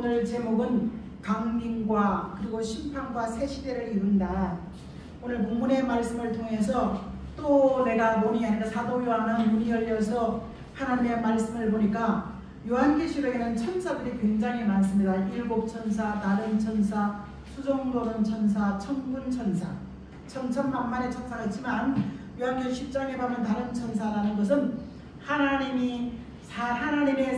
오늘 제목은 강림과 그리고 심판과 새 시대를 이룬다. 오늘 본문의 말씀을 통해서 또 내가 보니 하니까 사도 요한은 문이 열려서 하나님의 말씀을 보니까 요한계시록에는 천사들이 굉장히 많습니다. 7천사, 다른 천사, 수종도는 천사, 천군 천사, 천천만만의 천사가 있지만 요한계시록 10장에 보면 다른 천사라는 것은 하나님의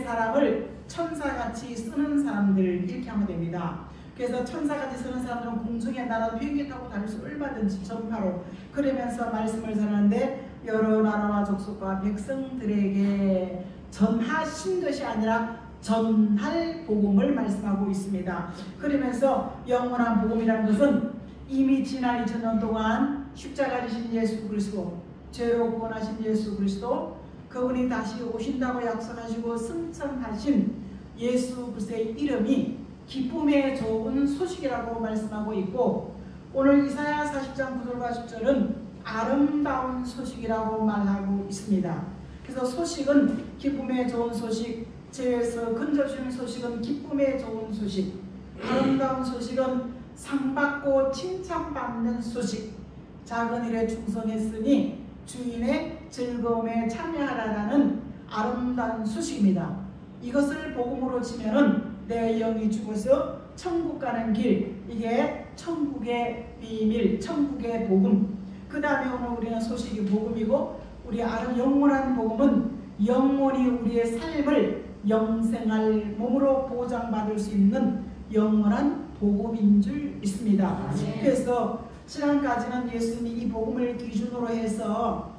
사람을 천사같이 쓰는 사람들 이렇게 하면 됩니다. 그래서 천사같이 쓰는 사람들은 공중의 나라 비행기 타고 다닐 수 얼마든지 전파로 그러면서 말씀을 전하는데 여러 나라와 족속과 백성들에게 전하신 것이 아니라 전할 복음을 말씀하고 있습니다. 그러면서 영원한 복음이라는 것은 이미 지난 2000년 동안 십자가 지신 예수 그리스도, 죄로 구원하신 예수 그리스도, 그분이 다시 오신다고 약속하시고 승천하신 예수 그리스도의 이름이 기쁨의 좋은 소식이라고 말씀하고 있고, 오늘 이사야 40장 9절과 10절은 아름다운 소식이라고 말하고 있습니다. 그래서 소식은 기쁨의 좋은 소식, 죄에서 건져주는 소식은 기쁨의 좋은 소식, 아름다운 소식은 상받고 칭찬받는 소식, 작은 일에 충성했으니 주인의 즐거움에 참여하라는 아름다운 소식입니다. 이것을 복음으로 치면은 내 영이 죽어서 천국 가는 길, 이게 천국의 비밀, 천국의 복음. 그 다음에 오늘 우리는 소식이 복음이고, 우리 영원한 복음은 영원히 우리의 삶을 영생할 몸으로 보장받을 수 있는 영원한 복음인 줄 믿습니다. 그래서 지난까지는 예수님이 이 복음을 기준으로 해서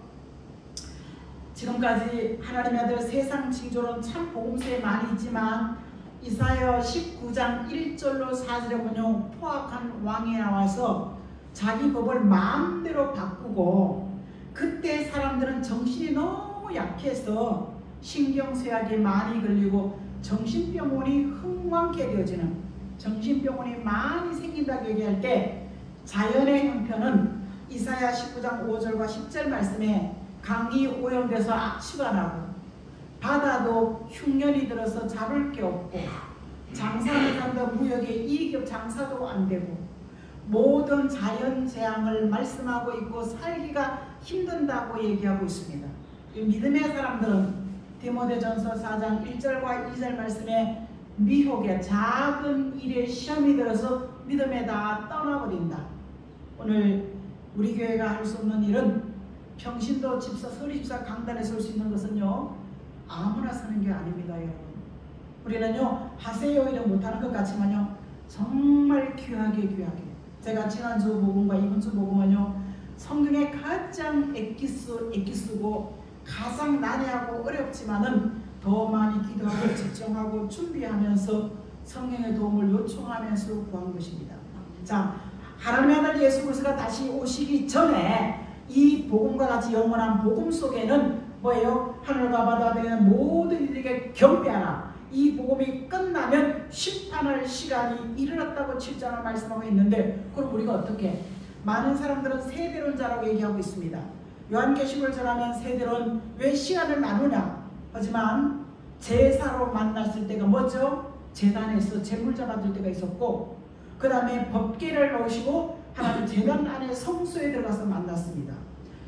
지금까지 하나님의 아들 세상 징조로는 참 복음서에 많이 있지만 이사야 19장 1절로 4절에 보면 포악한 왕이 나와서 자기 법을 마음대로 바꾸고, 그때 사람들은 정신이 너무 약해서 신경쇠약이 많이 걸리고 정신병원이 흥왕케 되어지는, 정신병원이 많이 생긴다고 얘기할 때 자연의 형편은 이사야 19장 5절과 10절 말씀에 강이 오염돼서 악취가 나고 바다도 흉년이 들어서 잡을 게 없고 장사를 한다 무역에 이익이 장사도 안 되고 모든 자연재앙을 말씀하고 있고 살기가 힘든다고 얘기하고 있습니다. 믿음의 사람들은 디모데전서 4장 1절과 2절 말씀에 미혹에 작은 일에 시험이 들어서 믿음에 다 떠나버린다. 오늘 우리 교회가 할 수 없는 일은 평신도 집사, 서리집사 강단에 설 수 있는 것은요 아무나 서는 게 아닙니다. 여러분, 우리는요 하세요 이런 못하는 것 같지만요 정말 귀하게 제가 지난주 복음과 이번주 복음은요 성경의 가장 엑기스고 가장 난해하고 어렵지만은 더 많이 기도하고 집중하고 준비하면서 성령의 도움을 요청하면서 구한 것입니다. 자, 하나님의 아들 예수 그리스도가 다시 오시기 전에 이 복음과 같이 영원한 복음 속에는 뭐예요? 하늘과 바다 되는 모든 이들에게 경배하라. 이 복음이 끝나면 심판할 시간이 이르렀다고 7장을 말씀하고 있는데, 그럼 우리가 어떻게? 많은 사람들은 세대론자라고 얘기하고 있습니다. 요한계시록을 전하면 세대론 왜 시간을 나누냐? 하지만 제사로 만났을 때가 뭐죠? 제단에서 제물자 받을 때가 있었고, 그 다음에 법궤를 놓으시고 하나님 제단 안에 성소에 들어가서 만났습니다.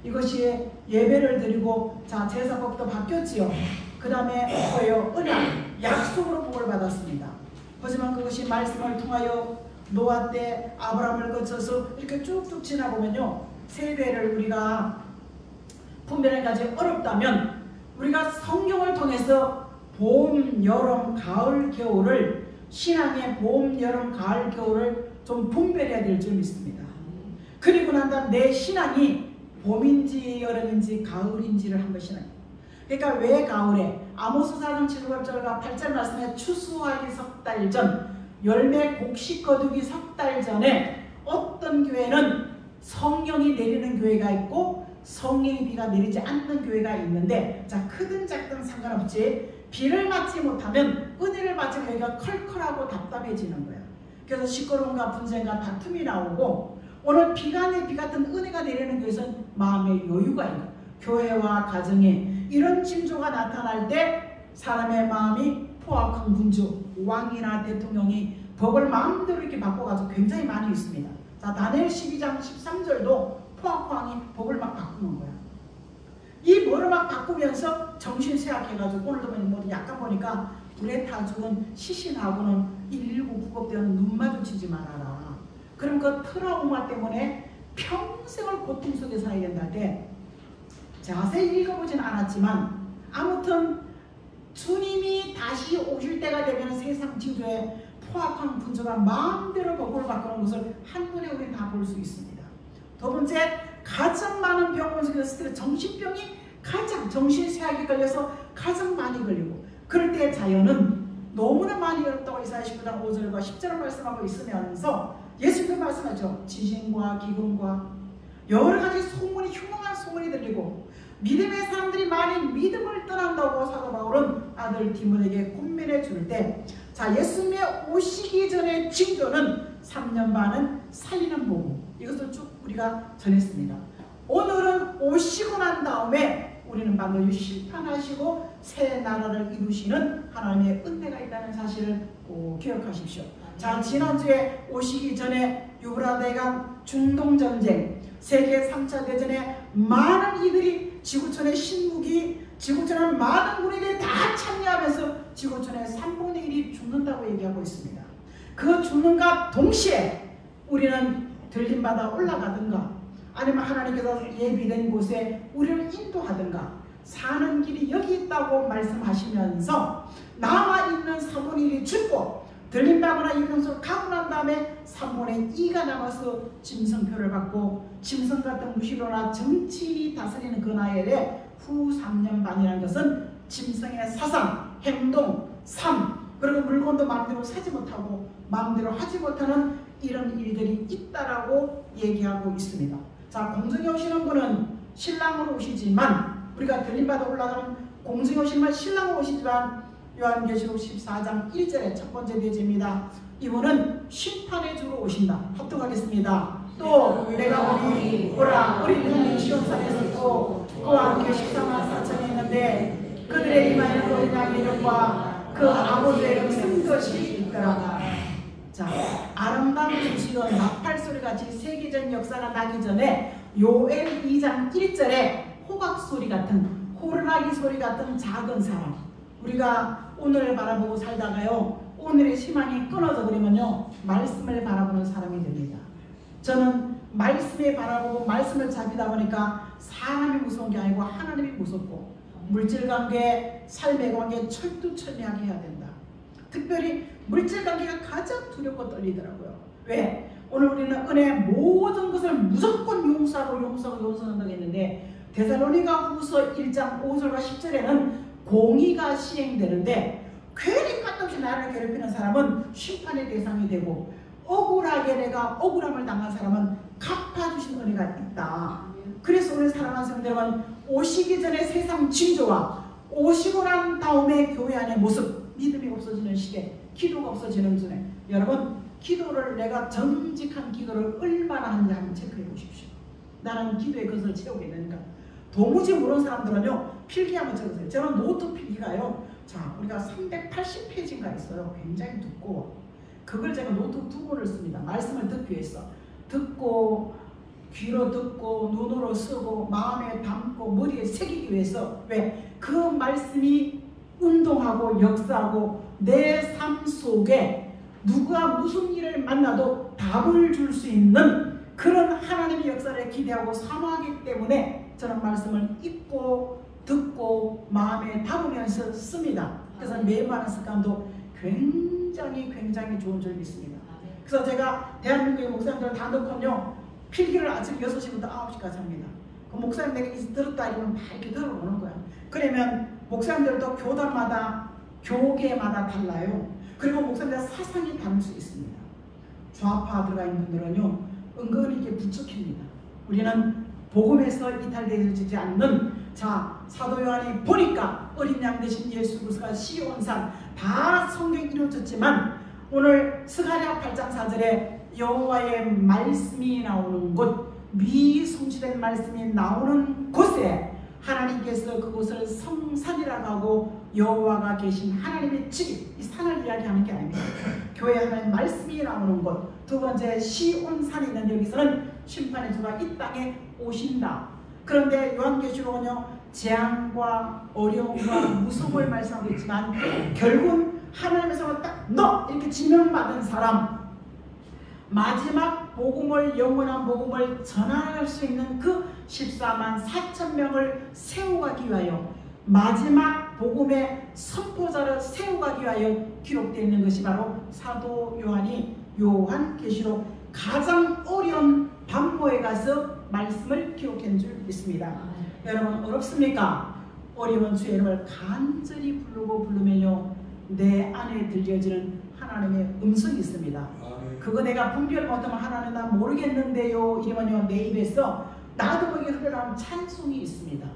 이것이 예배를 드리고, 자, 제사법도 바뀌었지요. 그 다음에 뭐예요? 은약, 약속으로 복을 받았습니다. 하지만 그것이 말씀을 통하여 노아 때 아브라함을 거쳐서 이렇게 쭉쭉 지나보면요 세대를 우리가 분별하기까지 어렵다면 우리가 성경을 통해서 봄, 여름, 가을, 겨울을, 신앙의 봄, 여름, 가을, 겨울을 좀 분별해야 될 줄 믿습니다. 그리고 난 다음 내 신앙이 봄인지 여름인지 가을인지를 한번 신앙. 그러니까 왜 가을에? 아모스 4장 7절과 8절 말씀에 추수하기 석 달 전, 열매 곡식 거두기 석 달 전에 어떤 교회는 성령이 내리는 교회가 있고 성령의 비가 내리지 않는 교회가 있는데, 자, 크든 작든 상관없이 비를 맞지 못하면 은혜를 받지 교회가 컬컬하고 답답해지는 거예요. 그래서 시끄러움과 분쟁과 다툼이 나오고, 오늘 비가 내 비 같은 은혜가 내리는 교회에서는 마음의 여유가 있는 교회와 가정에 이런 징조가 나타날 때 사람의 마음이 포악한 군주, 왕이나 대통령이 법을 마음대로 이렇게 바꿔가지고 굉장히 많이 있습니다. 자, 다니엘 12장 13절도 포악왕이 법을 막 바꾸는 거야. 이 법을 막 바꾸면서 정신 쇠약해가지고 오늘도 뭐 약간 보니까 불에 타 죽은 시신하고는 119 구급대는 눈 마주치지 말아라. 그럼 그 트라우마 때문에 평생을 고통 속에 살아야 된다 때 자세히 읽어보진 않았지만 아무튼 주님이 다시 오실 때가 되면 세상 징조에 포악한 군주가 마음대로 법을 바꾸는 것을 한눈에 우리는 다 볼 수 있습니다. 두 번째, 가장 많은 병원 속에서 스트레스, 정신병이 가장 정신쇠약이 걸려서 가장 많이 걸리고 그럴 때 자연은 너무나 많이 어렵다고 이사야 19장 5절과 10절을 말씀하고 있으면서 예수님도 말씀하죠. 지진과 기근과 여러 가지 소문이 흉흉한 소문이 들리고 믿음의 사람들이 많이 믿음을 떠난다고 사도 바울은 아들 디모데에게 권면해 줄 때 자, 예수님의 오시기 전에 징조는 3년 반은 살리는 복음, 이것을 쭉 우리가 전했습니다. 오늘은 오시고 난 다음에 우리는 반드시 심판하시고 새 나라를 이루시는 하나님의 은혜가 있다는 사실을 꼭 기억하십시오. 자, 지난주에 오시기 전에 유브라데강 중동전쟁, 세계 3차 대전에 많은 이들이 지구촌의 신무기, 지구촌의 많은 군인들이 다 참여하면서 지구촌의 3분의 1이 죽는다고 얘기하고 있습니다. 그 죽는가 동시에 우리는 들림받아 올라가든가 아니면 하나님께서 예비된 곳에 우리를 인도하든가 사는 길이 여기 있다고 말씀하시면서 남아있는 3분의 1이 죽고 들림받거나 유명소를 가고 난 다음에 3분의 2가 남아서 짐승표를 받고 짐승 같은 무시로나 정치인이 다스리는 그 나라에 후 3년 반이라는 것은 짐승의 사상, 행동, 삶, 그리고 물건도 마음대로 사지 못하고 마음대로 하지 못하는 이런 일들이 있다라고 얘기하고 있습니다. 자, 공중에 오시는 분은 신랑으로 오시지만 우리가 들림받아 올라가는 공중에 오시는 분 신랑으로 오시지만 요한계시록 14장 1절의 첫 번째 대제입니다. 이분은 심판의 주로 오신다. 합독하겠습니다. 또 내가 보라 우리 눈이 시온산에 있고 그와 함께 십상한 사천이 있는데 그들의 이마에는 어린 양의 이름과 그 아버지의 이름 쓴 것이 있더라. 자, 아름다운 소식은 나팔소리같이 세계적 역사가 나기 전에 요엘 2장 1절에 호각소리 같은 호루라기 소리 같은 작은 사람, 우리가 오늘을 바라보고 살다가요 오늘의 희망이 끊어져 버리면요 말씀을 바라보는 사람이 됩니다. 저는 말씀에 바라보고 말씀을 잡히다 보니까 사람이 무서운 게 아니고 하나님이 무섭고 물질관계, 삶의 관계 철두철미하게 해야 된다. 특별히 물질관계가 가장 두렵고 떨리더라고요. 왜? 오늘 우리는 은혜 모든 것을 무조건 용서한다고 했는데 데살로니가 후서 1장 5절과 10절에는 공의가 시행되는데 괜히 까딱없이 나를 괴롭히는 사람은 심판의 대상이 되고 억울하게 내가 억울함을 당한 사람은 갚아주신 은혜가 있다. 그래서 오늘 사랑하는 성도 여러분, 오시기 전에 세상 징조와 오시고 난 다음에 교회 안의 모습, 믿음이 없어지는 시대, 기도가 없어지는 전에 여러분 기도를 내가 정직한 기도를 얼마나 하는지 한번 체크해 보십시오. 나는 기도의 것을 채우게 되는가. 도무지 모르는 사람들은요 필기 한번 적으세요. 저는 노트 필기가요 자 우리가 380페이지인가 있어요. 굉장히 두꺼워. 그걸 제가 노트 2권을 씁니다. 말씀을 듣기 위해서 듣고 귀로 듣고 눈으로 쓰고 마음에 담고 머리에 새기기 위해서. 왜? 그 말씀이 운동하고 역사하고 내 삶 속에 누가 무슨 일을 만나도 답을 줄 수 있는 그런 하나님의 역사를 기대하고 사모하기 때문에 저는 말씀을 읽고 듣고 마음에 담으면서 씁니다. 그래서 메모하는 습관도 굉장히 좋은 점이 있습니다. 그래서 제가 대한민국의 목사님들 다 넣고요 필기를 아침 6시부터 9시까지 합니다. 그 목사님 내가 들었다 이러면 다 이렇게 들어오는 거야. 그러면 목사님들도 교단마다 교계마다 달라요. 그리고 목사님들 사상이 다를 수 있습니다. 좌파 들어가 있는 분들은요 은근히 이렇게 부추깁니다. 우리는 복음에서 이탈되지 않는 자 사도 요한이 보니까 어린 양 되신 예수 그리스도가 시온산 다 성경 이루어졌지만 오늘 스가랴 8장 4절에 여호와의 말씀이 나오는 곳, 미성취된 말씀이 나오는 곳에 하나님께서 그곳을 성산이라고 하고 여호와가 계신 하나님의 집, 이 산을 이야기하는 게 아닙니다. 교회 하나님 말씀이 나오는 곳. 두 번째 시온산이 있는 여기서는 심판의 주가 이 땅에 오신다. 그런데 요한계시록은요 재앙과 어려움과 무서움을 말씀하고 있지만 결국은 하나님에서 딱 너 이렇게 지명받은 사람, 마지막 복음을, 영원한 복음을 전할 수 있는 그 14만 4천 명을 세워가기 위하여, 마지막 복음의 선포자를 세워가기 위하여 기록되어 있는 것이 바로 사도 요한이 요한계시록 가장 어려운 반모에 가서 말씀을 기록한 줄 믿습니다. 여러분 어렵습니까? 어려운 주의 이름을 간절히 부르면요 내 안에 들려지는 하나님의 음성이 있습니다. 그거 내가 분별 못하면 하나님 나 모르겠는데요 이러면요 내 입에서 나도 모르게 흘러나오는 찬송이 있습니다.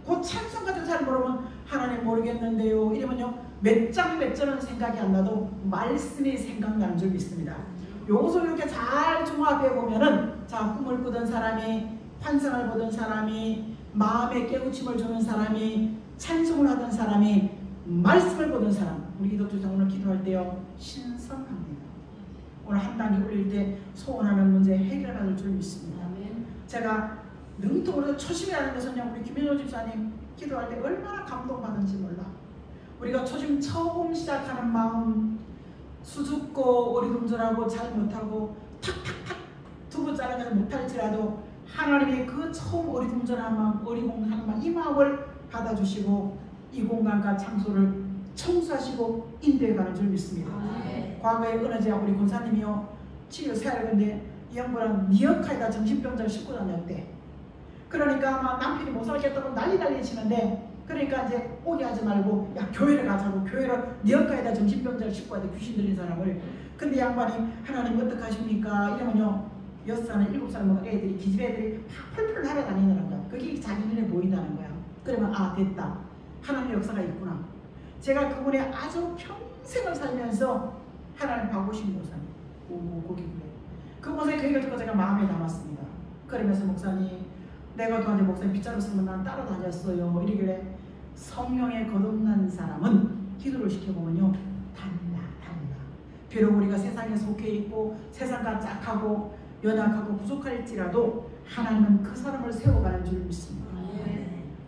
그 찬송 가지고 잘 모르면 하나님 모르겠는데요 이러면요 몇 장 몇 절은 생각이 안 나도 말씀이 생각나는 줄 믿습니다. 요것을 이렇게 잘 종합해 보면은 자 꿈을 꾸던 사람이, 환상을 보던 사람이, 마음에 깨우침을 주는 사람이, 찬송을 하던 사람이, 말씀을 보던 사람, 우리 기독교자 오늘 기도할 때요 신성합니다. 오늘 한 단계 올릴 때 소원하는 문제 해결받을 줄 믿습니다. 제가 능통으로 초심이라는 것은요 우리 김현호 집사님 기도할 때 얼마나 감동받은지 몰라. 우리가 초심 처음 시작하는 마음 수줍고 어리둥절하고 잘 못하고 탁탁탁 두부 자르면서 못할지라도 하나님의 그 처음 어리둥절한 마음, 어리둥절한 마음, 이 마음을 받아주시고 이 공간과 장소를 청소하시고 인도해가는 줄 믿습니다. 과거에 어느 제 우리 권사님이요 치료 세하는데 이 양반은 니역하에다 정신병자를 싣고 다녔대. 그러니까 막 남편이 못 살겠다고 난리 치는데, 그러니까 이제 오게 하지 말고 야 교회를 가자고, 교회를 니역하에다 정신병자를 싣고 가야 돼, 귀신 들린 사람을. 근데 양반이 하나님 어떡하십니까 이러면요 6살, 7살 먹은 애들이, 기집애들이 펄펄 날아다니는 거야. 그게 자기 눈에 보인다는 거야. 그러면 아 됐다, 하나님의 역사가 있구나. 제가 그분의 아주 평생을 살면서 하나님 봐보신 목사님, 거기 그래. 그 목사님 그 얘기를 듣고 제가 마음에 남았습니다. 그러면서 목사님 내가 도한테 목사님 빗자루 쓰면 난 따라다녔어요 이러길래, 성령에 거듭난 사람은 기도를 시켜보면요 달라. 비록 우리가 세상에 속해 있고 세상과 짝하고 연약하고 부족할지라도 하나님은 그 사람을 세워가는 줄 믿습니다.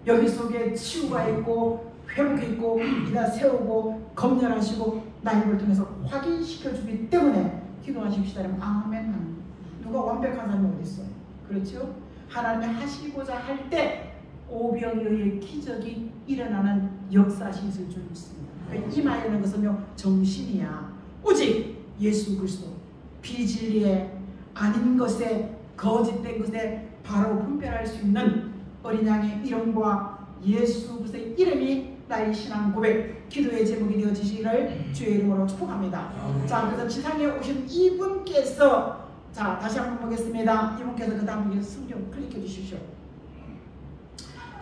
여기 속에 치유가 있고 회복이 있고 이다 세우고 검열하시고 나이를 통해서 확인시켜주기 때문에 기도하십시다. 아멘. 누가 완벽한 사람이 어디 있어요? 그렇죠? 하나님이 하시고자 할 때 오병이에 의해 기적이 일어나는 역사하실 줄 믿습니다. 임하여는 것은요 정신이야. 오직 예수 그리스도, 비진리에 아닌 것에 거짓된 것에 바로 분별할 수 있는 어린 양의 이름과 예수 그리스도의 이름이 나의 신앙 고백, 기도의 제목이 되어지시기를 주의 이름으로 축복합니다. 자, 그래서 지상에 오신 이분께서, 자 다시 한번 보겠습니다. 이분께서 그 다음 성경 클릭해 주십시오.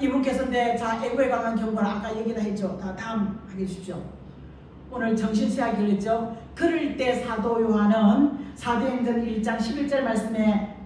이분께서인데, 자 애고에 강한 경고를 아까 얘기다 했죠. 다음 하게 해주십시오. 오늘 정신세하기를 했죠. 그럴 때 사도 요한은 사도행전 1장 11절 말씀에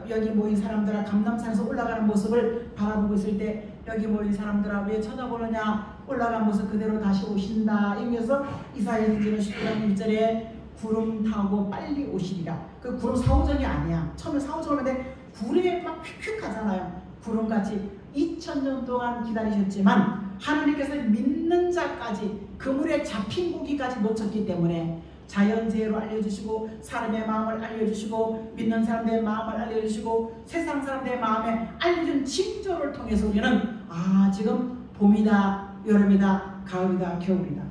여기 모인 사람들아 감람산에서 올라가는 모습을 바라보고 있을 때, 여기 모인 사람들아 왜 쳐다보느냐, 올라간 모습 그대로 다시 오신다. 여기서 이사야서는 19장 1절에 구름 타고 빨리 오시리라. 그 구름 사오정이 아니야. 처음에 사오정 하는데 구름에 막 휙휙 가잖아요. 구름같이 2000년 동안 기다리셨지만 하나님께서 믿는 자까지 그물에 잡힌 고기까지 놓쳤기 때문에 자연재해로 알려주시고, 사람의 마음을 알려주시고, 믿는 사람들의 마음을 알려주시고, 세상 사람들의 마음에 알려준 징조를 통해서 우리는 아 지금 봄이다, 여름이다, 가을이다, 겨울이다.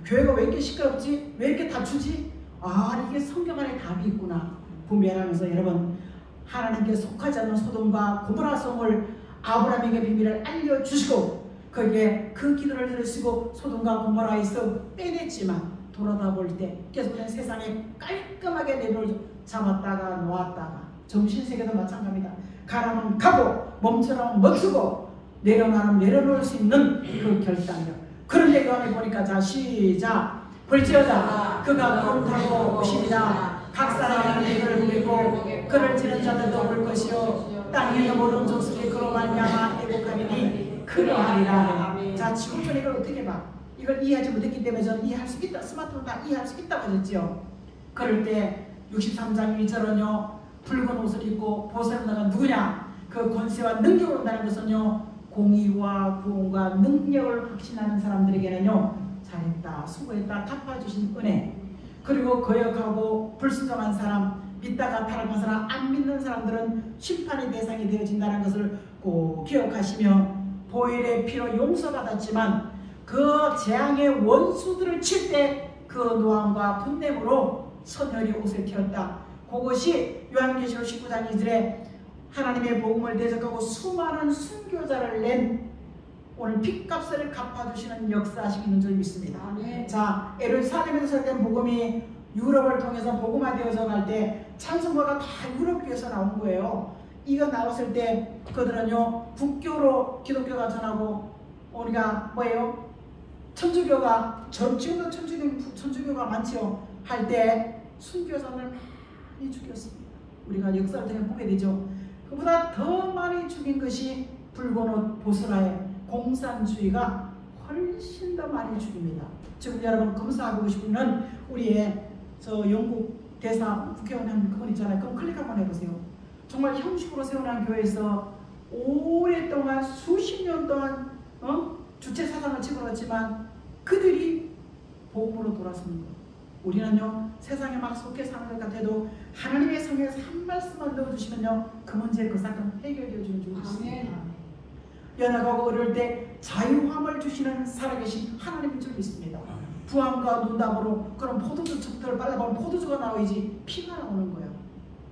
교회가 왜 이렇게 시끄럽지? 왜 이렇게 다투지? 아 이게 성경 안에 답이 있구나 분별하면서, 여러분 하나님께 속하지 않는 소돔과 고모라 성을 아브라함에게 비밀을 알려주시고, 거기에 그 기도를 들으시고 소돔과 고모라에서 빼냈지만 돌아다 볼 때 계속해서 세상에 깔끔하게 내버려 잡았다가 놓았다가, 정신세계도 마찬가지입니다. 가라면 가고 멈추라면 멈추고 내려놔면 내려놓을 수 있는 그 결단력. 그런데 요한에 보니까, 자 시작. 볼지어다 그가 구름 타고 오시리라. 각 사람이 그를 부르고 그를 지는 자들도 볼 것이요 땅에 모든 족속이 그로 말미암아 애곡하리니 그러하리라. 자 지금 전 이걸 어떻게 봐? 이걸 이해하지 못했기 때문에 저는 이해할 수 있다. 스마트폰 다 이해할 수 있다고 하셨죠. 그럴 때 63장 1절은요. 붉은 옷을 입고 보살을 나간 누구냐? 그 권세와 능력을 온다는 것은요. 공의와 구원과 능력을 확신하는 사람들에게는요. 잘했다, 수고했다, 갚아주신 은혜. 그리고 거역하고 불순종한 사람, 믿다가 타락한 사람, 안 믿는 사람들은 심판의 대상이 되어진다는 것을 꼭 기억하시며 보혈의 피로 용서받았지만 그 재앙의 원수들을 칠 때 그 노함과 분냄으로 선혈이 옷을 튀었다. 그것이 요한계시록 19장 2절에 하나님의 복음을 대적하고 수많은 순교자를 낸 오늘 핏값을 갚아주시는 역사하시고 있는 줄 믿습니다. 아멘. 자, 예루살렘에서 된 복음이 유럽을 통해서 복음화되어져 갈 때 찬송가가 다 유럽교에서 나온 거예요. 이거 나왔을 때 그들은요 북교로 기독교가 전하고 우리가 뭐예요? 천주교가 지금도 천주교가 많죠. 할 때 순교자를 많이 죽였습니다. 우리가 역사를 통해 보게 되죠. 그보다 더 많이 죽인 것이 붉은 옷 보스라의 공산주의가 훨씬 더 많이 죽입니다. 지금 여러분 검사하고 싶으면 우리의 저 영국 대사 국회의원 그분 있잖아요. 그럼 클릭 한번 해보세요. 정말 형식으로 세워놓은 교회에서 오랫동안 수십 년 동안 주체 사상을 집어넣었지만 그들이 복음으로 돌아서는 거예요. 우리는요 세상에 막 속해 사는 것 같아도 하나님의 성경에서 한 말씀만 넣어주시면요 그 문제 그 사건 해결되어 주는 줄 믿습니다. 연약하고 어려울 때 자유함을 주시는 살아계신 하나님인 줄 믿습니다. 부함과 눈답으로 그런 포도주 척들을 빨라보면 포도주가 나오지 피가 나오는 거예요.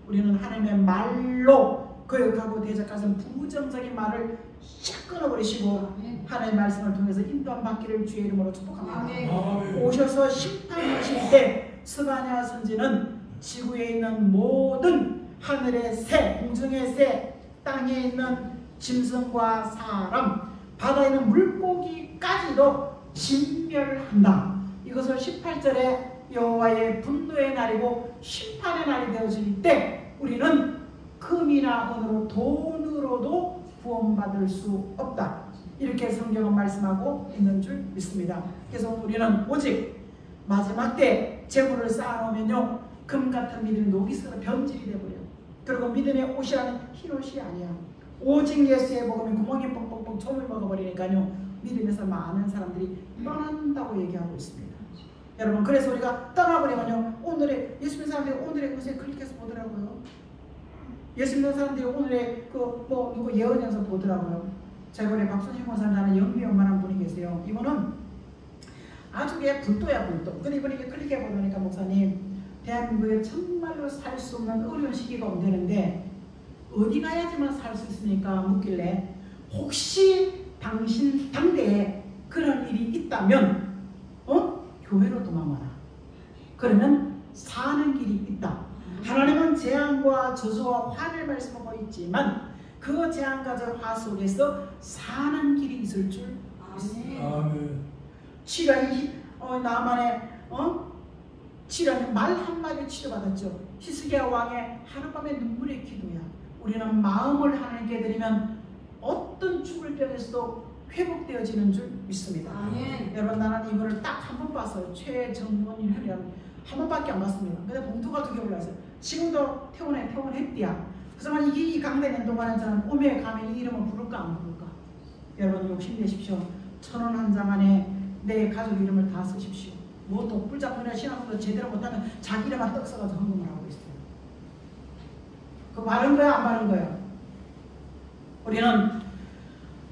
우리는 하나님의 말로 거역하고 대적하는 부정적인 말을 샥 끊어버리시고 하나님의 말씀을 통해서 인도함 받기를 주의 이름으로 축복합니다. 오셔서 심판하실 때 스가랴 선지는 지구에 있는 모든 하늘의 새, 공중의 새, 땅에 있는 짐승과 사람, 바다에 있는 물고기까지도 진멸한다. 이것을 18절에 여호와의 분노의 날이고 심판의 날이 되어질 때 우리는 금이나 은으로 돈으로도 구원받을 수 없다. 이렇게 성경은 말씀하고 있는 줄 믿습니다. 그래서 우리는 오직 마지막 때 재물을 쌓아놓으면요 금같은 믿음이 녹이 슬어 변질이 되버려요. 그리고 믿음의 옷이라는 흰옷이 아니야. 오직 예수의 복음이 구멍이 뻥뻥뻥 점을 먹어버리니까요 믿음에서 많은 사람들이 떠난다고 얘기하고 있습니다. 여러분 그래서 우리가 떠나버리면요 오늘의 예수 믿는 사람들이 오늘의 것에 클릭해서 보더라고요. 예수 믿는 사람들이 오늘의 누구 예언에서 보더라고요. 제가 우리 박순신 권사님하는 영미엄마라는 분이 계세요. 이분은 아주 불도야 불도. 근데 이분이 클릭해 보니까 목사님 대한민국에 정말로 살 수 없는 어려운 시기가 온다는데 어디 가야지만 살 수 있습니까? 묻길래 혹시 당신 당대에 그런 일이 있다면 교회로 도망와라. 그러면 사는 길이 있다. 하나님은 재앙과 저주와 화를 말씀하고 있지만 그 재앙과 화 속에서 사는 길이 있을 줄 믿습니다. 치료이 나만의 치료는 말 한마디 치료받았죠. 히스기야 왕의 하룻밤의 눈물의 기도야. 우리는 마음을 하나님께 드리면 어떤 죽을 병에서도 회복되어지는 줄 믿습니다. 여러분 나는 이거를 딱 한 번 봤어요. 최정권이 한 번밖에 안 봤습니다. 근데 봉투가 2개 올라왔어요. 지금도 퇴원했디야. 그래서 이 강대 낸 동안에 저는 오메 가면 이 이름을 부를까 안 부를까. 여러분 욕심내십시오. 1,000원 한 장 안에 내 가족 이름을 다 쓰십시오. 뭐 독불작품이나 신앙도 제대로 못하면 자기 이름만 떡 써가지고 헌금을 하고 있어요. 그거 바른 거야 안 바른 거야? 우리는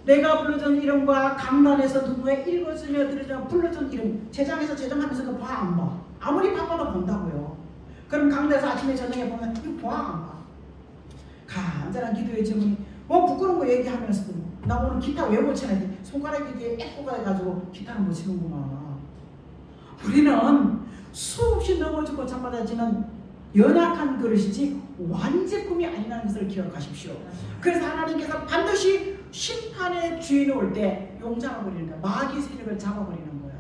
내가 불러준 이름과 강단에서 누구의 읽어주며 들으며 불러준 이름 제장해서 제정하면서 그거 봐 안 봐? 아무리 바빠도 본다고요. 그럼 강단에서 아침에 저녁에 보면 이거 봐 안 봐? 간절한 기도의 제목이 뭐 부끄러운 거 얘기하면서도 나 오늘 기타 왜 못 치는데 손가락이 뒤에 애꾸가 해가지고 기타를 못 치는구나. 우리는 수없이 넘어지고 잠받아지는 연약한 그릇이지 완제품이 아니라는 것을 기억하십시오. 그래서 하나님께서 반드시 심판의 주인이 올 때 용장을 버리는 거야. 마귀 세력을 잡아버리는 거야.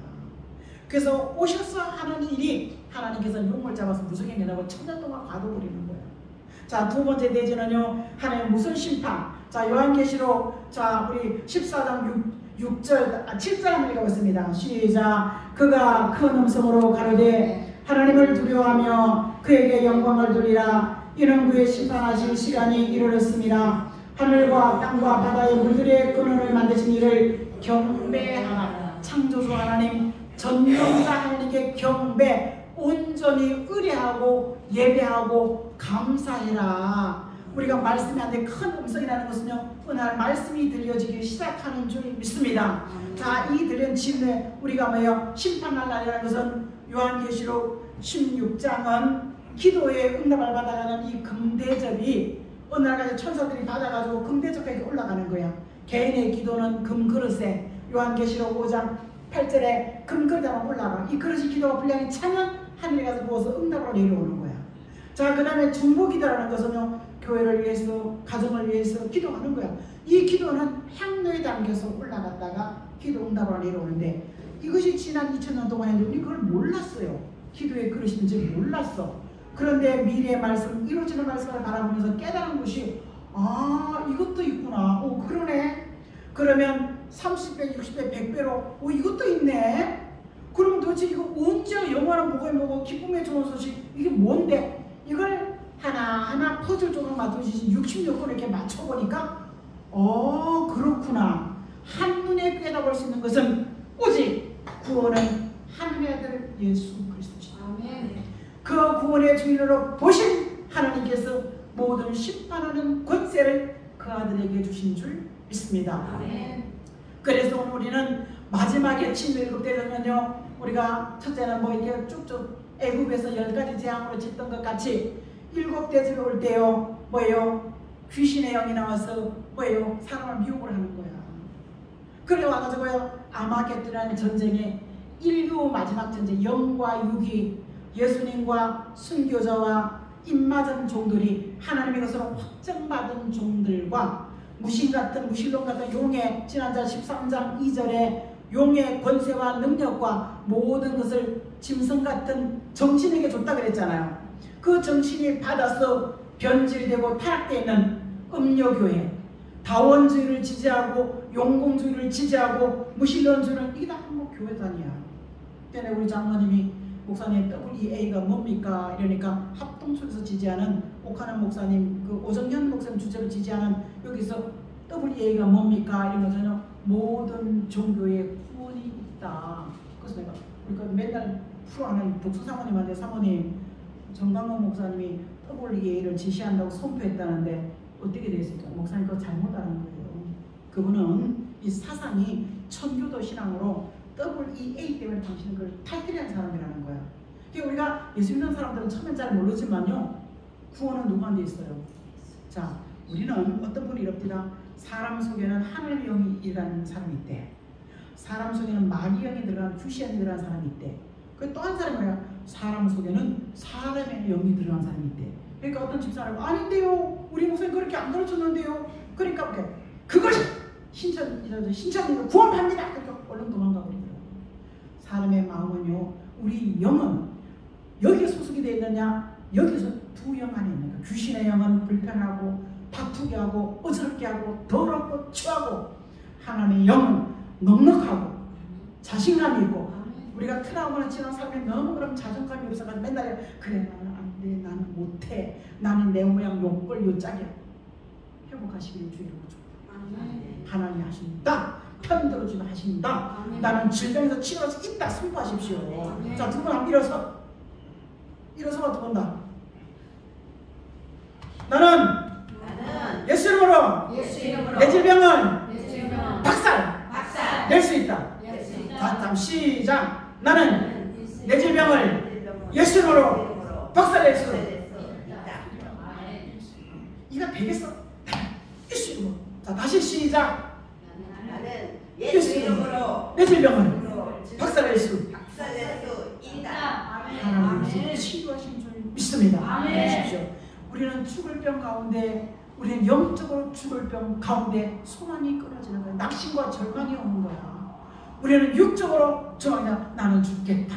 그래서 오셔서 하는 일이 하나님께서 용을 잡아서 무속에 내라고 1000년 동안 가둬버리는 거야. 자, 두 번째 대지는요 하나님 무슨 심판. 자, 요한계시록 자 우리 14장 6절, 7절 한번 읽어보겠습니다. 시작. 그가 큰 음성으로 가로되 하나님을 두려워하며 그에게 영광을 돌리라. 이는 그의 심판하실 시간이 이르렀습니다. 하늘과 땅과 바다의 물들의 근원을 만드신 이를 경배하라. 창조주 하나님, 전능자 하나님께 경배, 온전히 의뢰하고 예배하고 감사해라. 우리가 말씀이 안 돼 큰 음성이라는 것은요, 오늘 말씀이 들려지기 시작하는 줄 믿습니다. 자, 이 들린 질문에 우리가 뭐예요? 심판할 날이라는 것은 요한계시록 16장은 기도의 응답을 받아가는 이 금대접이 어느 날까지 천사들이 받아가지고 금대접까지 올라가는 거야. 개인의 기도는 금그릇에, 요한계시록 5장 8절에 금그릇에 올라가. 이 그릇이 기도가 분량이 차면 하늘에 가서 부어서 응답으로 내려오는 거야. 자, 그 다음에 중보기도라는 것은요, 교회를 위해서, 가정을 위해서 기도하는 거야. 이 기도는 향로에 담겨서 올라갔다가 기도 응답으로 내려오는데, 이것이 지난 2000년 동안에 우리 그걸 몰랐어요. 기도의 그릇인지 몰랐어. 그런데 미래의 말씀, 이루어지는 말씀을 바라보면서 깨달은 것이, 아, 이것도 있구나. 오, 그러네. 그러면 30배, 60배, 100배로 이것도 있네. 그러면 도대체 이거 언제 영원한 복음이 뭐고 기쁨의 좋은 소식, 이게 뭔데? 이걸 하나하나 퍼즐적으로 맞춰주신 60여 권 이렇게 맞춰보니까 그렇구나. 한눈에 깨달을 수 있는 것은 오직 구원은 하나님의 아들 예수 그리스도시다. 그 구원의 주인으로 보신 하나님께서 모든 심판하는 권세를 그 아들에게 주신 줄 믿습니다. 아멘. 그래서 오늘 우리는 마지막에 친구 7대 되면요, 우리가 첫째는 뭐 이렇게 쭉쭉 애굽에서 10가지 재앙으로 짓던 것 같이 7대 집에 올 때요, 뭐예요? 귀신의 영이 나와서 뭐예요? 사람을 미혹을 하는 거야. 그래 와가지고요, 아마겟돈이라는 전쟁에 인류 마지막 전쟁, 영과 육이, 예수님과 순교자와 입맞은 종들이 하나님의 것으로 확정받은 종들과 무신론 같은 용의, 지난달 13장 2절에 용의 권세와 능력과 모든 것을 짐승 같은 정신에게 줬다 그랬잖아요. 그 정신이 받아서 변질되고 타락되어 있는 음료교회, 다원주의를 지지하고 용공주의를 지지하고 무신론주의를, 이게 다 한국 교회단이야. 그때 우리 장로님이, 목사님 WEA가 뭡니까? 이러니까 합동속에서 지지하는 오카는 목사님, 그 오정현 목사님 주제로 지지하는 여기서 WEA가 뭡니까? 이런 것은 모든 종교에 구원이 있다. 그래서 내가 그러니까 맨날 프로하는 독서 사모님한테, 사모님 정강원 목사님이 WEA를 지시한다고 선포했다는데 어떻게 됐을까? 목사님 그거 잘못 아는 거예요. 그분은 이 사상이 천교도 신앙으로 WEA 때문에 당신은 그걸 탈퇴한 사람이라는 거야. 그러니까 우리가 예수 믿는 사람들은 처음엔 잘 모르지만요, 구원은 누구한테 있어요? 자, 우리는 어떤 분이 이럽니다. 사람 속에는 하늘의 영이 일하는 사람이 있대. 사람 속에는 마귀 영이 들어간, 귀신이 들어간 사람이 있대. 그 또 한 사람이 뭐야? 사람 속에는 사람의 영이 들어간 사람이 있대. 그러니까 어떤 집사람이 아닌데요, 우리 목사님 그렇게 안 가르쳤는데요. 그러니까 그것이 신천이고 구원합니다. 그러니까 얼른 도망가 버리더라고요. 사람의 마음은요, 우리 영은 여기에 소속이 되어 있느냐, 여기서 두 영 안에 있는 거야. 귀신의 영은 불편하고 다투게 하고 어지럽게 하고 더럽고 추하고, 하나님의 영은 넉넉하고 자신감이 있고, 우리가 트라우마를 지난 사람이 너무 그럼 자존감이 없어가지고 맨날 그래 나는 안 돼, 나는 못해, 나는 내 모양 욕벌 요짝이야. 회복하시길 주의로 줍니다. 하나님이 하신다. 편 들어주면 하신다. 아멘. 나는 질병에서 치료할 수 있다. 선포하십시오. 아멘. 자, 두 분 한번 일어서가 두 번 다. 나는 예수 이름으로 내 질병을 박살 낼 수 있다. 다음 시작. 나는 내 질병을 예수 이름으로 박살 낼 수 있다. 이거 되겠어? 예수 이름으로. 자, 다시 시작. 나는 예수 이름으로 내 질병을 박살낼 수 있다. 하나님께서 치유하신 줄 믿습니다. 보십시오. 우리는 죽을 병 가운데, 우리는 영적으로 죽을 병 가운데 소망이 끊어지는 거야. 낙심과 절망이 오는 거야. 우리는 육적으로 정하냐, 나는 죽겠다.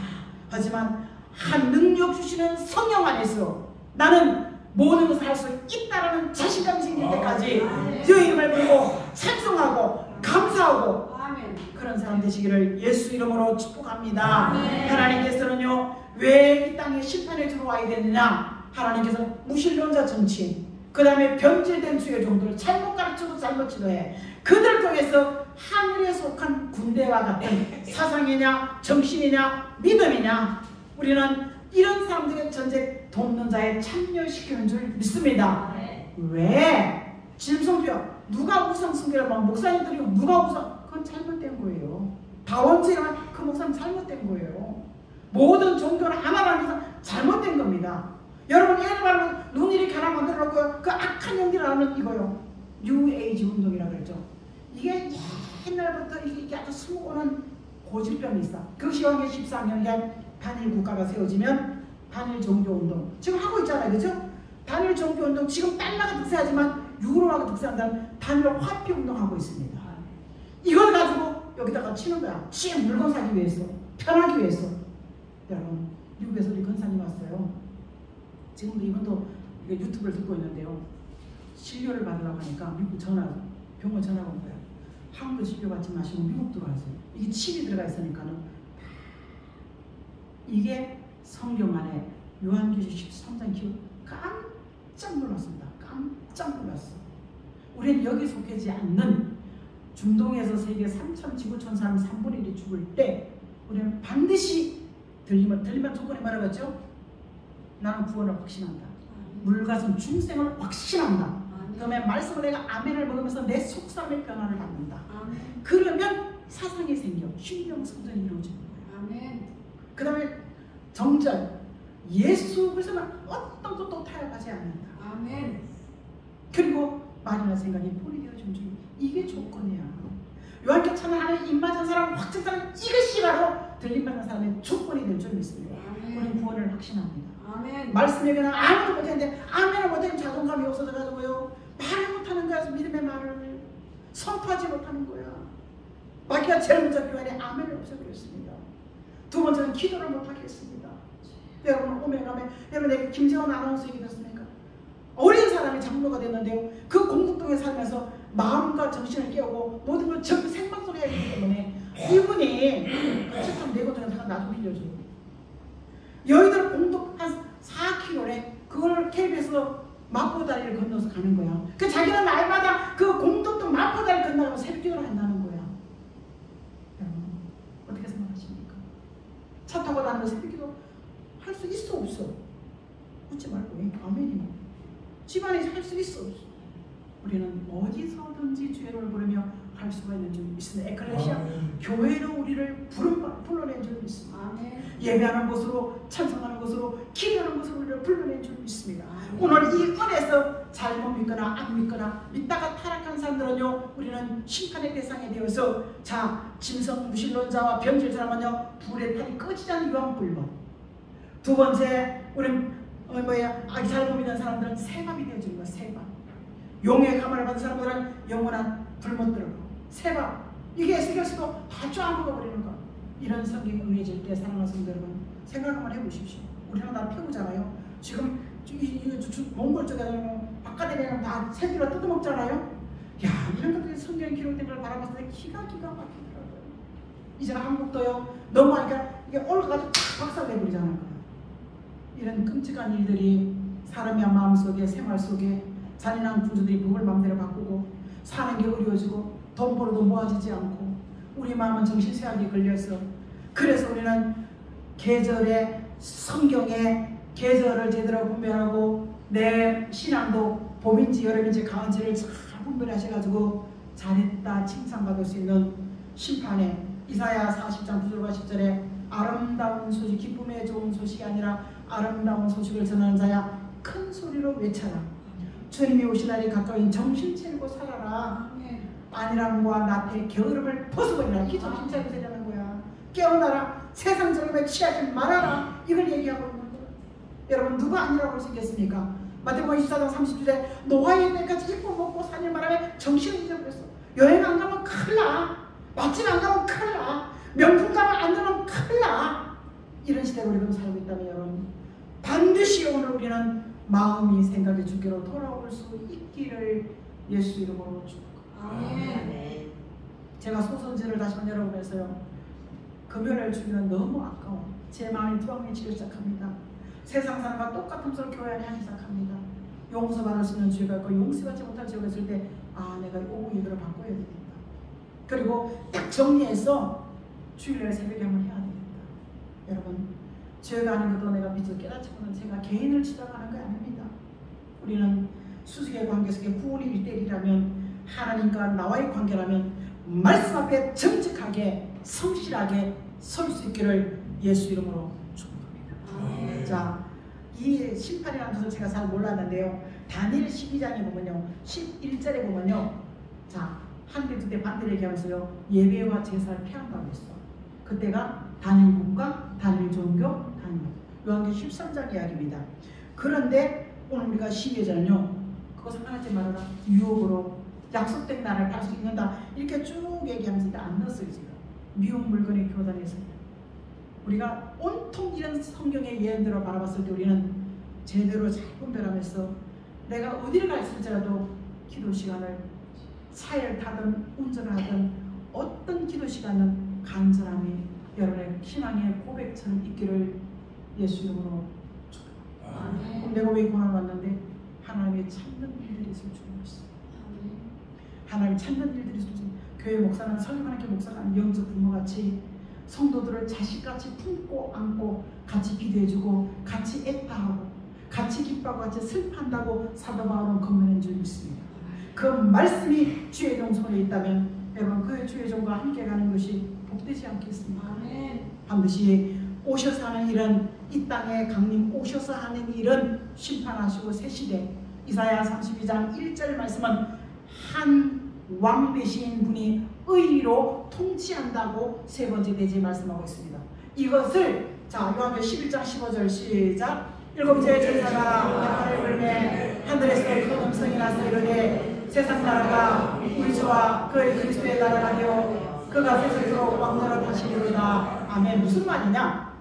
하지만 한 능력 주시는 성령 안에서 나는 모든 것을 할 수 있다라는 자신감이 생길 때까지 주의 이름을 부르고 찬송하고 감사하고 아멘. 그런 사람 되시기를 예수 이름으로 축복합니다. 아멘. 하나님께서는요, 왜 이 땅에 심판에 들어와야 되느냐? 하나님께서 무신론자 정치인, 그 다음에 변질된 수의 종들, 잘못 가르쳐도 잘못 지도해, 그들 통해서 하늘에 속한 군대와 같은 사상이냐 정신이냐 믿음이냐, 우리는 이런 사람들의 전쟁 돕는 자에 참여시키는 줄 믿습니다. 왜? 짐승뼈 누가 우상숭배를 막 목사님들이 누가 우상, 그건 잘못된 거예요. 다원주의는 그 목사님 잘못된 거예요. 모든 종교는 하나라는 것은 잘못된 겁니다. 여러분 예를 들면 눈 이렇게 하나 만들어 놓고 그 악한 연기라는 이거요, 뉴에이지 운동이라고 그랬죠. 이게 옛날부터 이게 아주 숨어오는 고질병이 있어. 그 시황의 14년간 단일 국가가 세워지면 단일 종교운동 지금 하고 있잖아요, 그죠? 단일 종교운동, 지금 달러가 득세하지만 유로화가 득세한다는 단일 화폐운동하고 있습니다. 이걸 가지고 여기다가 치는 거야. 치에 물건 사기 위해서, 편하기 위해서. 여러분 미국에서 우리 권사님 왔어요. 지금도 이분도 유튜브를 듣고 있는데요, 진료를 받으려고 하니까 미국 병원 전화가 온 거야. 한국에 진료 받지 마시고 미국 들어가세요. 이게 칩이 들어가 있으니까는. 이게 성경 안에 요한계시록 13장 기록, 깜짝 놀랐습니다. 깜짝 놀랐어. 우리는 여기 속하지 않는 중동에서 세계 3천 지구촌 사람 3분의 1이 죽을 때 우리는 반드시 들리면 조건이 말하겠죠? 나는 구원을 확신한다. 물가슴 중생을 확신한다. 그러면 말씀을 내가 아멘을 먹으면서 내 속삼의 변화를 받는다. 그러면 사상이 생겨 신령 성전이 이루어지는 거예요. 아멘. 그 다음에 정절, 예수 그리스도는 어떤 것도 타협하지 않는다. 아멘. 그리고 말이나 생각이 본이 되어준 줄, 이게 조건이야. 요한계시록은 하나님 입맞은 사람, 확증 사람, 이것이 바로 들림받는 사람의 조건이 될 줄 믿습니다. 우리는 구원을 확신합니다. 아멘. 말씀에 그냥 아무도 못했는데 아멘을 못하면 자존감이 없어져가지고요, 말을 못하는 거야. 믿음의 말을 선포하지 못하는 거야. 마귀가 제일 먼저 교회에 아멘을 없애버렸습니다. 두 번째는 기도를 못하겠습니다. 여러분 오메가면 여러분 김재원 아나운서 얘기 들었습니까? 어린 사람이 장로가 됐는데요, 그 공덕동에 살면서 마음과 정신을 깨우고 모든 걸 전부 생방송을 해야 되기 때문에 이분이 책상 내고 들은 사람 나도 빌려줘요. 여의도 공덕 한 4km래 그걸 KBS로 마포다리를 건너서 가는 거야. 그 자기는 날마다 그 공덕동 마포다리 건너가면 새벽기도를 한다는 거야. 여러분 어떻게 생각하십니까? 차 타고 다니면서 새벽기도 할 수 있어 없어? 묻지 말고 아멘이 뭐. 집안에 할 수 있어 없어? 우리는 어디서든지 죄를 부르며 할 수가 있는 줄 믿습니다. 에클레시아 교회로 우리를 불러낸 줄 믿습니다. 아멘. 예배하는 곳으로, 찬송하는 곳으로, 기도하는 곳으로 우리를 불러낸 줄 믿습니다. 오늘 이 은혜에서 잘못 믿거나 안 믿거나 믿다가 타락한 사람들은요, 우리는 심판의 대상이 되어서, 자, 짐승 무신론자와 변질 사람은요 불의 탈이 꺼지지 않는 유황불법. 두 번째, 우리는 잘못 믿는 사람들은 새밥이 되어주는 거야. 새밥. 용의 가만을 받은 사람들은 영원한 불못 들어가. 새밥. 이게 에스겔서도 다 쫙 먹어버리는 거야. 이런 성경이 응해질 때 사랑하는 성도 여러분, 생각 한번 해보십시오. 우리는 다 피우잖아요. 지금 몽골 쪽에 바깥에 내면 다 새끼로 뜯어먹잖아요. 야, 이런 것들이 성경에 기록된 걸 바라봤을 때 기가 막히더라고요. 이제 한국도요, 너무 하니까 이게 올라가지고 탁 박살내버리잖아요. 이런 끔찍한 일들이 사람의 마음속에, 생활 속에 잔인한 군주들이 법을 마음대로 바꾸고 사는 게 어려워지고 돈 벌어도 모아지지 않고 우리 마음은 정신쇠약에 걸려서, 그래서 우리는 계절에, 성경에 계절을 제대로 분별하고 내 신앙도 봄인지 여름인지 가을인지를 잘 분별하셔가지고 잘했다 칭찬받을 수 있는 심판에, 이사야 40장 9절과 10절에 아름다운 소식, 기쁨의 좋은 소식이 아니라 아름다운 소식을 전하는 자야 큰 소리로 외쳐라. 주님이 오신 날이 가까이 정신 차리고 살아라. 안일함과 나태의 게으름을 벗어버리라. 이게 정신 차리고 살라는 거야. 깨어나라. 세상 정음에 취하지 말아라. 이걸 얘기하고 있는 거야. 여러분 누가 아니라고 생겼습니까? 마태복음 24장 30절에 노아의 때까지 입고 먹고 사는 바람에 정신을 잊어버렸어. 여행 안 가면 큰일 나. 맛집 안 가면 큰일 나. 명품 가면 안 되면 큰일 나. 이런 시대에 우리가 살고 있다면 여러분, 반드시 오늘 우리는 마음이 생각이 주께로 돌아올 수 있기를 예수 이름으로 축복합니다. 아멘. 제가 소선지를 다시 한번 열어보면서요, 금요일 주기는 너무 아까워. 제 마음이 두방해지기 시작합니다. 세상 사람과 똑같은 소리 교회 안에 하기 시작합니다. 용서받을 수 있는 죄가 있고 용서받지 못할 죄가 있을 때, 아, 내가 오후 예배를 바꿔야 되겠다. 그리고 딱 정리해서 주일날 새벽에 한번 해야 되겠다. 여러분, 죄가 아닌 것도 내가 미처 깨닫지 못한 제가 개인을 지적하는 게 아닙니다. 우리는 수직의 관계 속에 구원이 1대1이라면, 하나님과 나와의 관계라면 말씀 앞에 정직하게 성실하게 설 수 있기를 예수 이름으로 축복합니다. 자, 이 심판이라는 것을 제가 잘 몰랐는데요, 다니엘 12장에 보면요, 11절에 보면요, 자, 한 대 두 대 반대를 얘기하면서요, 예배와 제사를 피한다고 했어. 그때가 다니엘 국가, 다니엘 종교, 다니엘 요한계시록 13장 이야기입니다. 그런데 오늘 우리가 12절은요, 그거 상관하지 말아라, 유혹으로 약속된 날을 갈 수 있는다, 이렇게 쭉 얘기하면서 안 넣었어요. 지금 미운 물건의 교단에서 우리가 온통 이런 성경의 예언대로 바라봤을 때 우리는 제대로 잘 분별하면서 내가 어디를 가 있을지라도 기도 시간을 차를 타든 운전을 하든 어떤 기도 시간은 간절함이 여러분의 신앙의 고백처럼 있기를 예수 이름으로 축복합니다. 그럼 내가 왜 고난 왔는데 하나님의 참는 일들이 있을 줄 몰랐어. 하나님 참는 일들이 있을 줄. 교회 목사는 설교하는 게 목사가 아닌 영적 부모같이 성도들을 자식같이 품고 안고 같이 기도해주고 같이 애타하고 같이 기뻐하고 같이 슬퍼한다고 사도 바울은 권면한 줄 믿습니다. 그 말씀이 주의 종손에 있다면 여러분 그 주의 종과 함께 가는 것이 복되지 않겠습니까? 반드시 오셔서 하는 일은, 이 땅에 강림 오셔서 하는 일은 심판하시고 새 시대, 이사야 32장 1절 말씀은 한 왕 되신 분이 의로 통치한다고 세 번째 대지에 말씀하고 있습니다. 이것을 자 요한계시록 11장 15절 시작. 일곱째 천사가 나팔을 불매 하늘에서 큰 음성이 나서 이르되 세상 나라가 우리 주와 그의 그리스도의 나라가 되어 그가 세상으로 왕노릇 하시리로다. 아멘. 무슨 말이냐?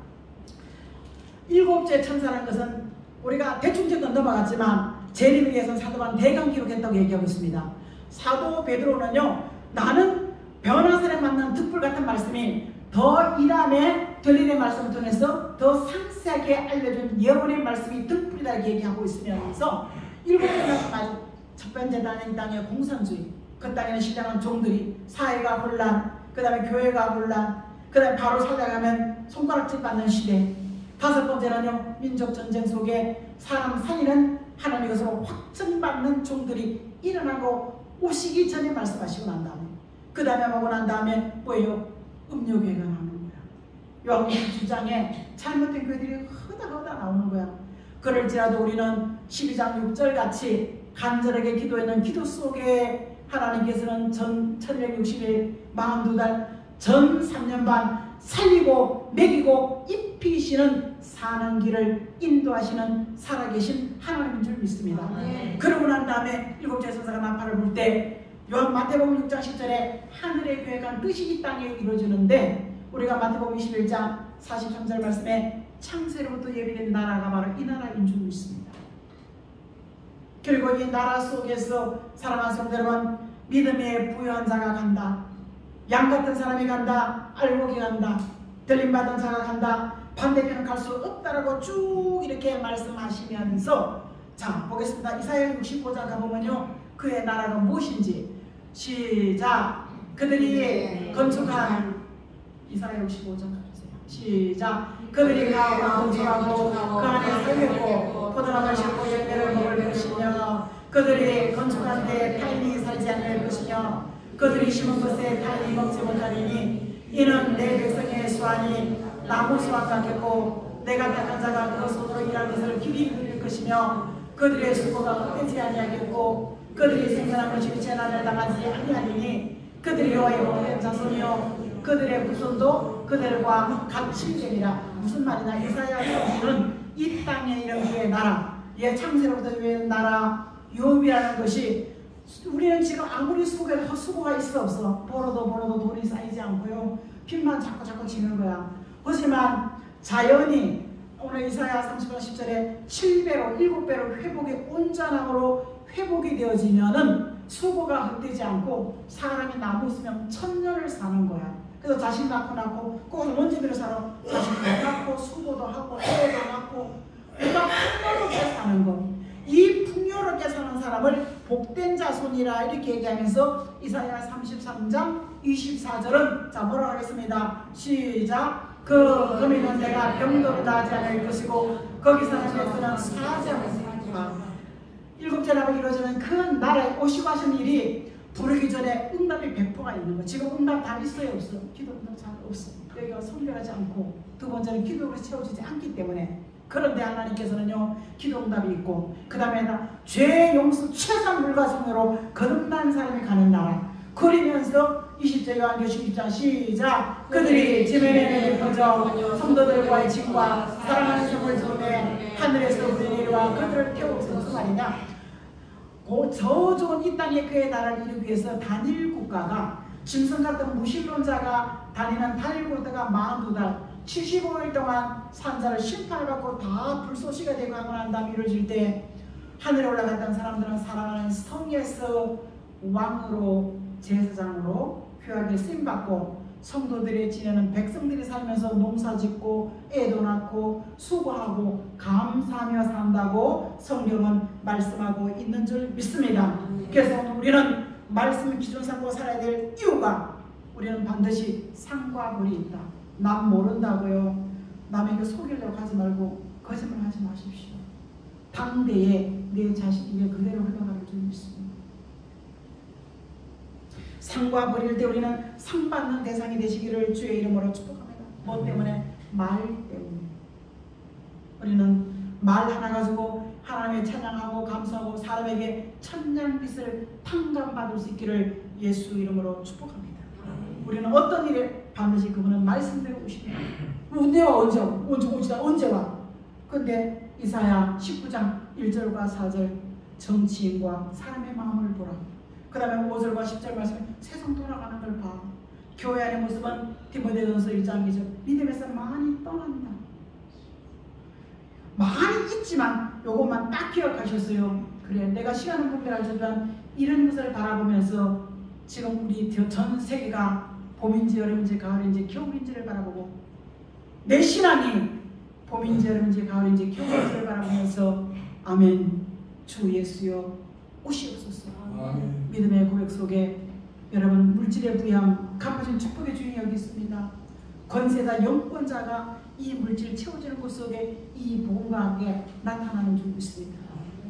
일곱째 천사라는 것은 우리가 대충 정도 넘어갔지만 재림에 위해서는 사도 바울은 대강 기록했다고 얘기하고 있습니다. 사도 베드로는요, 나는 변화설에 맞는 득불 같은 말씀이 더 이 다음에 들리는 말씀을 통해서 더 상세하게 알려준 예언의 말씀이 득불이다 이렇게 얘기하고 있으면서 일곱째 말씀, 첫 번째 단은 이 땅의 공산주의, 그 땅에는 신령한 종들이 사회가 혼란, 그 다음에 교회가 혼란, 그 다음에 바로 살아가면 손가락질 받는 시대. 다섯 번째는요, 민족 전쟁 속에 사람 살리는 하나님의 것으로 확증받는 종들이 일어나고 오시기 전에 말씀하시고 난 다음에 그 다음에 하고 난 다음에 뭐예요? 음료교회가 나오는 거야. 요한계시록 주장에 잘못된 교회들이 허다허다 나오는 거야. 그럴지라도 우리는 12장 6절 같이 간절하게 기도했는 기도 속에 하나님께서는 전 1160일 42달 전 3년 반 살리고 먹이고 입히시는 사는 길을 인도하시는 살아계신 하나님인 줄 믿습니다. 그러고 난 다음에 일곱째 천사가 나팔을 불 때 요한 마태복음 6장 10절에 하늘의 교회가 뜻이 이 땅에 이루어지는데 우리가 마태복음 21장 43절 말씀에 창세로부터 예비된 나라가 바로 이 나라인 줄 믿습니다. 그리고 이 나라 속에서 사랑하는 성도 여러분, 믿음의 부유한 자가 간다. 양 같은 사람이 간다. 알곡이 간다. 들림받은 자가 간다. 반대편은 갈 수 없다라고 쭉 이렇게 말씀하시면서 자 보겠습니다. 이사야 65장 가보면요, 그의 나라가 무엇인지 시작. 그들이 건축한 이사야 65장 가주세요. 시작. 그들이 가고 건축하고 그 안에 살겠고 포도나무를 심고 열매를 먹을 것이며 그들이 건축한 데 타인이 살지 않을 것이며 그들이 심은 것에 타인이 먹지 못하리니 이는 내 백성의 수완이 나무 수완 같겠고 내가 택한 자가 그 손으로 일한 것을 길이 누릴 것이며 그들의 수고가 헛되지 아니하겠고 그들이 생겨난 것이 재난을 당하지 아니하리니 그들이 여호와의 복된 자손이요 그들의 후손도 그들과 같이 되리라. 무슨 말이냐? 이사야서는 이 땅에 이런 그의 나라, 창세로부터 유의 나라 유업이라는 것이 우리는 지금 아무리 수고가 있어 없어 벌어도 돈이 쌓이지 않고요, 빚만 자꾸 지는 거야. 하지만 자연이 오늘 이사야 30장 10절에 7배로 7배로 회복이 온전함으로 회복이 되어지면은 수고가 헛되지 않고 사람이 나무 있으면 1000년을 사는 거야. 그래서 자식 낳고 꼭 원주민으로 살아. 자식도 낳고 수고도 하고 애도 낳고 그러니까 풍요롭게 사는 거. 이 풍요롭게 사는 사람을 복된 자손이라 이렇게 얘기하면서 이사야 33장 24절은 자 뭐라고 하겠습니다. 시작. 그 금이는 내가 병도를 다하지 않을 것이고 거기 사는 백성은 사자를 사니라. 7째 나라가 이루어지는 그 나라에 오시고 하신 일이 부르기 전에 응답이 100%가 있는 거. 지금 응답 다 있어요 없어? 기도 응답 잘 없어. 여기가 성결하지 않고 두 번째는 기도로 채워지지 않기 때문에. 그런데 하나님께서는요 기도 응답이 있고 그 다음에 죄 용서 최상 불가성으로 거듭난 사람이 가는 나라. 그러면서 20절 요한계시록 6장 시작. 그들이 지면에 퍼져 성도들과의 친과 사랑하는 성을 주매 하늘에서 내려와 그들을 태우고 무슨 말이냐. 저 좋은 이 땅에 그의 나라를 이루기 위해서 단일 국가가 짐승 같은 무신론자가 다니는 단일 국가가 42달 75일 동안 산자를 심판을 받고 다 불쏘시가 되고 하고 난 다음에 이루어질 때 하늘에 올라갔던 사람들은 사랑하는 성에서 왕으로 제사장으로 귀하게 쓰임받고 성도들이 지내는 백성들이 살면서 농사짓고 애도 낳고 수고하고 감사하며 산다고 성경은 말씀하고 있는 줄 믿습니다. 그래서 우리는 말씀 기준 삼고 살아야 될 이유가 우리는 반드시 상과 불이 있다. 남 모른다고요. 남에게 속이려고 하지 말고 거짓말 하지 마십시오. 당대에 내 자식에게 그대로 흘러가는 줄 믿습니다. 상과 버릴 때 우리는 상 받는 대상이 되시기를 주의 이름으로 축복합니다. 뭐 때문에? 말 때문에. 우리는 말 하나 가지고 하나님의 찬양하고 감사하고 사람에게 천냥빚을 탕감받을 수 있기를 예수 이름으로 축복합니다. 우리는 어떤 일에 반드시 그분은 말씀대로 오십니다. 언제 와? 근데 이사야 19장 1절과 4절 정치인과 사람의 마음을 보라. 그 다음에 5절과 10절 말씀에 세상 돌아가는 걸 봐. 교회 안의 모습은 디모데전서 1장 2절 믿음에서 많이 떠난다. 많이 있지만 요것만 딱 기억하셨어요. 그래 내가 시간은 분별하지만 이런 것을 바라보면서 지금 우리 전 세계가 봄인지 여름인지 가을인지 겨울인지를 바라보고 내 신앙이 봄인지 여름인지 가을인지 겨울인지를 바라보면서 아멘 주 예수여 오시옵소서. 아멘. 믿음의 고백 속에 여러분 물질의 부양 갚아준 축복의 주인이 여기 있습니다. 권세자 영권자가 이 물질 채워지는 곳 속에 이 복음과 함께 나타나는 줄 믿습니다.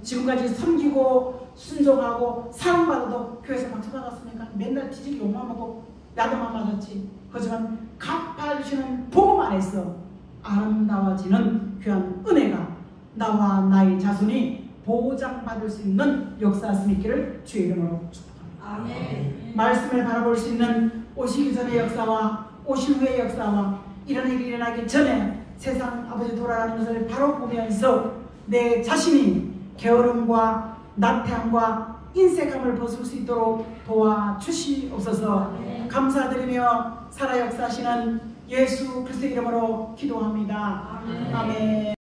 지금까지 섬기고 순종하고 사랑받아도 교회에서 박수 받았습니까? 맨날 뒤지기 욕만 먹고 야단만 맞았지. 하지만 갚아주시는 복음 안에서 아름다워지는 귀한 은혜가 나와 나의 자손이 보장받을 수 있는 역사였음이 있기를 주의 이름으로 축복합니다. 아멘. 말씀을 바라볼 수 있는 오시기 전의 역사와 오신 후의 역사와 이런 일이 일어나기 전에 세상 아버지 돌아가는 것을 바로 보면서 내 자신이 게으름과 나태함과 인색함을 벗을 수 있도록 도와주시옵소서. 감사드리며 살아 역사하시는 예수 그리스도의 이름으로 기도합니다. 아멘.